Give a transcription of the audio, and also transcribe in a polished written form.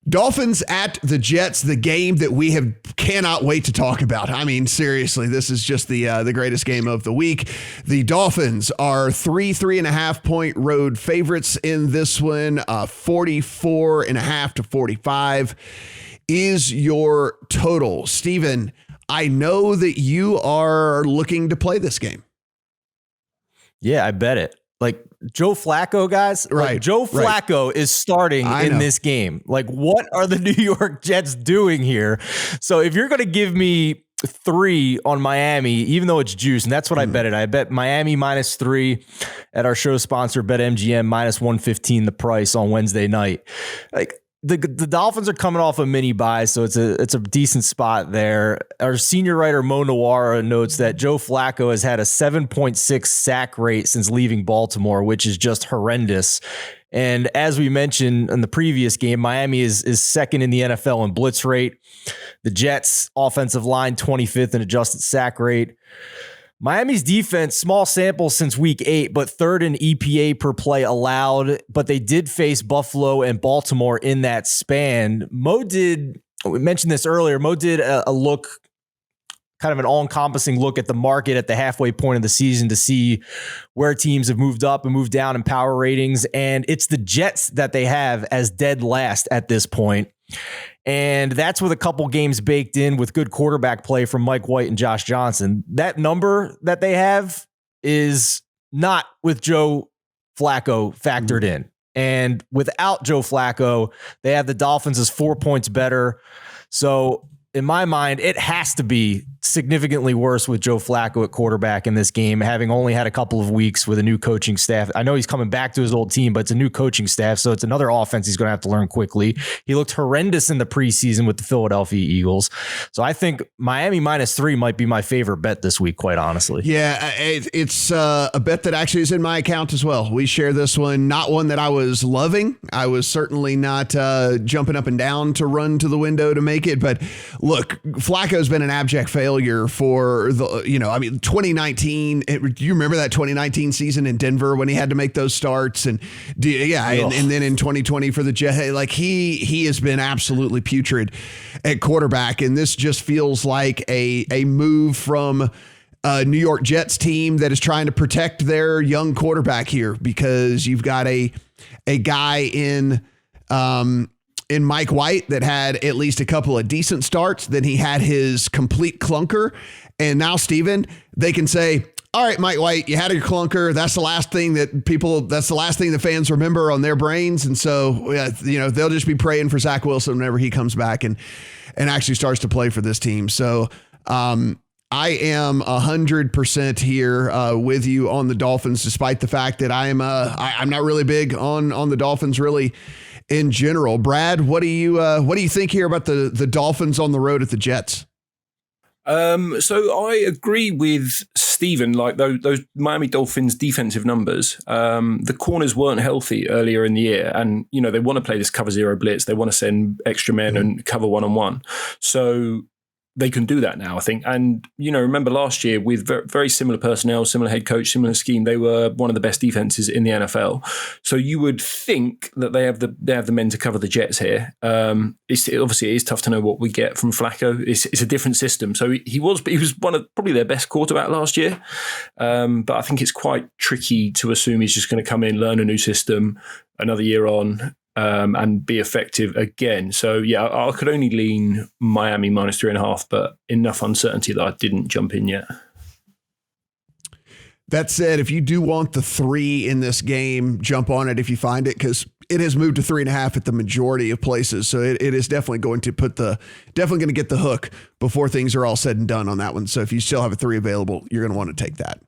Dolphins at the Jets, the game that we cannot wait to talk about. I mean, seriously, this is just the greatest game of the week. The Dolphins are 3.5 point road favorites in this one, 44.5 to 45 is your total. Steven, I know that you are looking to play this game. Yeah, I bet it. Like Joe Flacco, guys. Right. Like Joe Flacco is starting in this game. Like, what are the New York Jets doing here? So if you're going to give me 3 on Miami, even though it's juice, and that's what I bet it. I bet Miami -3 at our show sponsor, BetMGM, -115 the price on Wednesday night. Like, the Dolphins are coming off a mini bye, so it's a decent spot there. Our senior writer Mo Nawara notes that Joe Flacco has had a 7.6 sack rate since leaving Baltimore, which is just horrendous. And as we mentioned in the previous game, Miami is second in the NFL in blitz rate. The Jets offensive line 25th in adjusted sack rate. Miami's defense, small sample since week 8, but third in EPA per play allowed, but they did face Buffalo and Baltimore in that span. We mentioned this earlier, Mo did a look, kind of an all-encompassing look at the market at the halfway point of the season to see where teams have moved up and moved down in power ratings, and it's the Jets that they have as dead last at this point. And that's with a couple games baked in with good quarterback play from Mike White and Josh Johnson. That number that they have is not with Joe Flacco factored in. And without Joe Flacco, they have the Dolphins as 4 points better. So in my mind, it has to be significantly worse with Joe Flacco at quarterback in this game, having only had a couple of weeks with a new coaching staff. I know he's coming back to his old team, but it's a new coaching staff, so it's another offense he's going to have to learn quickly. He looked horrendous in the preseason with the Philadelphia Eagles. So I think Miami -3 might be my favorite bet this week, quite honestly. Yeah, it's a bet that actually is in my account as well. We share this one, not one that I was loving. I was certainly not jumping up and down to run to the window to make it, but look, Flacco's been an abject failure for 2019. Do you remember that 2019 season in Denver when he had to make those starts? And and then in 2020 for the Jets, like he has been absolutely putrid at quarterback. And this just feels like a move from a New York Jets team that is trying to protect their young quarterback here, because you've got a guy in Mike White that had at least a couple of decent starts. Then he had his complete clunker. And now, Steven, they can say, all right, Mike White, you had your clunker. That's the last thing the fans remember on their brains. And so, they'll just be praying for Zach Wilson whenever he comes back and actually starts to play for this team. So, I am 100% here with you on the Dolphins, despite the fact that I'm not really big on the Dolphins really in general. Brad, what do you think here about the Dolphins on the road at the Jets? So I agree with Steven, like those Miami Dolphins defensive numbers. The corners weren't healthy earlier in the year, and they want to play this cover zero blitz. They want to send extra men and cover one-on-one. So they can do that now, I think. And, remember last year with very similar personnel, similar head coach, similar scheme, they were one of the best defenses in the NFL. So you would think that they have the men to cover the Jets here. Obviously it is tough to know what we get from Flacco. It's a different system. So he was one of probably their best quarterback last year. But I think it's quite tricky to assume he's just going to come in, learn a new system, another year on, and be effective again. So yeah, I could only lean Miami -3.5, but enough uncertainty that I didn't jump in yet. That said, if you do want the 3 in this game, jump on it if you find it, because it has moved to 3.5 at the majority of places. So it is definitely going to get the hook before things are all said and done on that one. So if you still have a 3 available, you're going to want to take that.